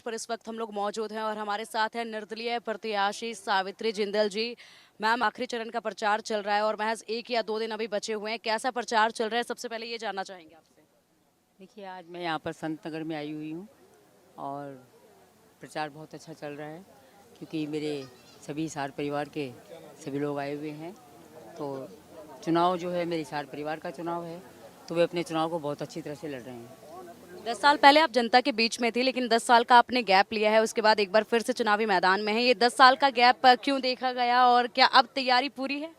पर इस वक्त हम लोग मौजूद हैं और हमारे साथ है निर्दलीय प्रत्याशी सावित्री जिंदल जी। मैम, आखिरी चरण का प्रचार चल रहा है और महज 1 या 2 दिन अभी बचे हुए हैं। कैसा प्रचार चल रहा है, सबसे पहले ये जानना चाहेंगे आपसे। देखिए, आज मैं यहाँ पर संत नगर में आई हुई हूँ और प्रचार बहुत अच्छा चल रहा है क्योंकि मेरे सभी हिसार परिवार के सभी लोग आए हुए हैं। तो चुनाव जो है मेरे हिसार परिवार का चुनाव है, तो वे अपने चुनाव को बहुत अच्छी तरह से लड़ रहे हैं। 10 साल पहले आप जनता के बीच में थी, लेकिन 10 साल का आपने गैप लिया है, उसके बाद एक बार फिर से चुनावी मैदान में है। ये 10 साल का गैप क्यों देखा गया और क्या अब तैयारी पूरी है?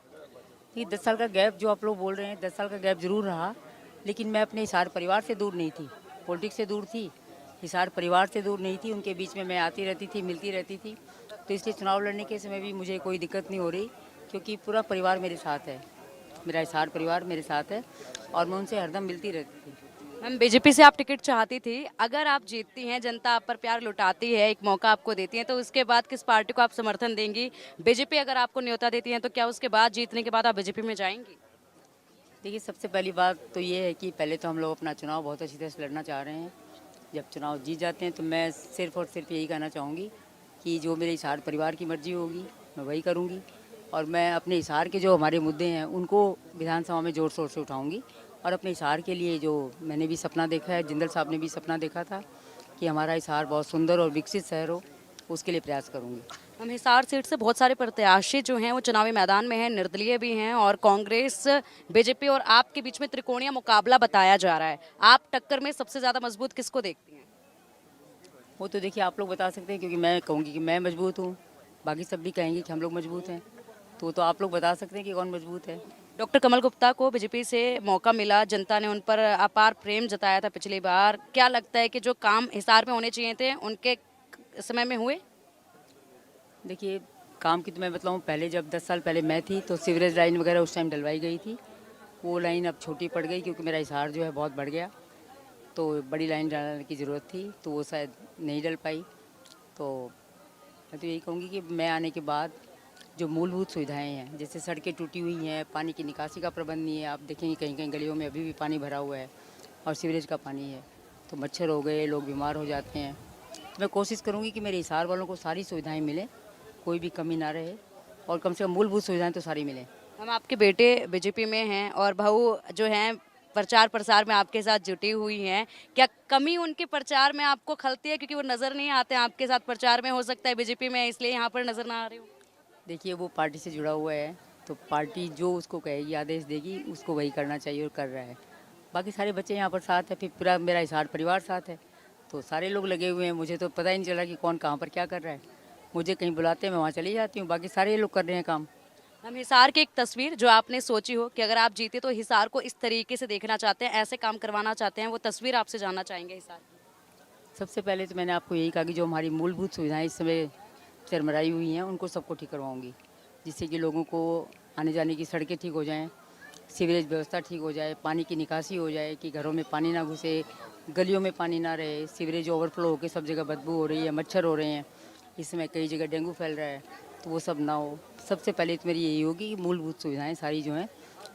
ये 10 साल का गैप जो आप लोग बोल रहे हैं, 10 साल का गैप जरूर रहा, लेकिन मैं अपने हिसार परिवार से दूर नहीं थी, पॉलिटिक्स से दूर थी, हिसार परिवार से दूर नहीं थी। उनके बीच में मैं आती रहती थी, मिलती रहती थी, तो इसलिए चुनाव लड़ने के समय भी मुझे कोई दिक्कत नहीं हो रही क्योंकि पूरा परिवार मेरे साथ है, मेरा हिसार परिवार मेरे साथ है और मैं उनसे हरदम मिलती रहती थी। मैम, बीजेपी से आप टिकट चाहती थी, अगर आप जीतती हैं, जनता आप पर प्यार लुटाती है, एक मौका आपको देती है, तो उसके बाद किस पार्टी को आप समर्थन देंगी? बीजेपी अगर आपको न्योता देती है तो क्या उसके बाद, जीतने के बाद, आप बीजेपी में जाएंगी? देखिए, सबसे पहली बात तो ये है कि पहले तो हम लोग अपना चुनाव बहुत अच्छी तरह से लड़ना चाह रहे हैं। जब चुनाव जीत जाते हैं तो मैं सिर्फ और सिर्फ यही कहना चाहूँगी कि जो मेरे हिसार परिवार की मर्जी होगी मैं वही करूँगी और मैं अपने हिसार के जो हमारे मुद्दे हैं उनको विधानसभा में ज़ोर शोर से उठाऊँगी और अपने हिसार के लिए जो मैंने भी सपना देखा है, जिंदल साहब ने भी सपना देखा था कि हमारा हिसार बहुत सुंदर और विकसित शहर हो, उसके लिए प्रयास करूँगी। हम हिसार सीट से बहुत सारे प्रत्याशी जो हैं वो चुनावी मैदान में हैं, निर्दलीय भी हैं और कांग्रेस, बीजेपी और आपके बीच में त्रिकोणीय मुकाबला बताया जा रहा है। आप टक्कर में सबसे ज्यादा मजबूत किसको देखती हैं? वो तो देखिए आप लोग बता सकते हैं क्योंकि मैं कहूँगी कि मैं मजबूत हूँ, बाकी सब भी कहेंगे कि हम लोग मजबूत हैं, तो वो तो आप लोग बता सकते हैं कि कौन मजबूत है। डॉक्टर कमल गुप्ता को बीजेपी से मौका मिला, जनता ने उन पर अपार प्रेम जताया था पिछली बार। क्या लगता है कि जो काम हिसार में होने चाहिए थे उनके समय में हुए? देखिए, काम की तो मैं बताऊँ, पहले जब 10 साल पहले मैं थी तो सीवरेज लाइन वगैरह उस टाइम डलवाई गई थी। वो लाइन अब छोटी पड़ गई क्योंकि मेरा हिसार जो है बहुत बढ़ गया, तो बड़ी लाइन डालने की ज़रूरत थी, तो वो शायद नहीं डल पाई। तो मैं तो यही कहूँगी कि मैं आने के बाद जो मूलभूत सुविधाएं हैं, जैसे सड़कें टूटी हुई हैं, पानी की निकासी का प्रबंध नहीं है, आप देखेंगे कहीं कहीं गलियों में अभी भी पानी भरा हुआ है और सीवरेज का पानी है, तो मच्छर हो गए, लोग बीमार हो जाते हैं। तो मैं कोशिश करूँगी कि मेरे हिसार वालों को सारी सुविधाएं मिलें, कोई भी कमी ना रहे और कम से कम मूलभूत सुविधाएं तो सारी मिलें। हम आपके बेटे बीजेपी में हैं और बहू जो हैं प्रचार प्रसार में आपके साथ जुटी हुई हैं। क्या कमी उनके प्रचार में आपको खलती है, क्योंकि वो नजर नहीं आते हैं आपके साथ प्रचार में? हो सकता है बीजेपी में इसलिए यहाँ पर नजर ना आ रही हो। देखिए, वो पार्टी से जुड़ा हुआ है, तो पार्टी जो उसको कहेगी, आदेश देगी, उसको वही करना चाहिए और कर रहा है। बाकी सारे बच्चे यहाँ पर साथ है, फिर पूरा मेरा हिसार परिवार साथ है, तो सारे लोग लगे हुए हैं। मुझे तो पता ही नहीं चला कि कौन कहाँ पर क्या कर रहा है। मुझे कहीं बुलाते हैं, मैं वहाँ चली जाती हूँ, बाकी सारे लोग कर रहे हैं काम। हम हिसार की एक तस्वीर जो आपने सोची हो कि अगर आप जीते तो हिसार को इस तरीके से देखना चाहते हैं, ऐसे काम करवाना चाहते हैं, वो तस्वीर आपसे जानना चाहेंगे हिसार की। सबसे पहले तो मैंने आपको यही कहा कि जो हमारी मूलभूत सुविधाएं इस समय चरमराई हुई हैं उनको सबको ठीक करवाऊँगी, जिससे कि लोगों को आने जाने की सड़कें ठीक हो जाएँ, सीवरेज व्यवस्था ठीक हो जाए, पानी की निकासी हो जाए कि घरों में पानी ना घुसे, गलियों में पानी ना रहे, सीवरेज ओवरफ्लो होकर सब जगह बदबू हो रही है, मच्छर हो रहे हैं, इस समय कई जगह डेंगू फैल रहा है, तो वो सब ना हो। सबसे पहले तो मेरी यही होगी कि मूलभूत सुविधाएं सारी जो हैं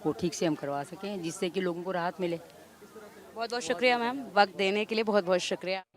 वो ठीक से हम करवा सकें, जिससे कि लोगों को राहत मिले। बहुत बहुत शुक्रिया मैम, वक्त देने के लिए बहुत बहुत शुक्रिया।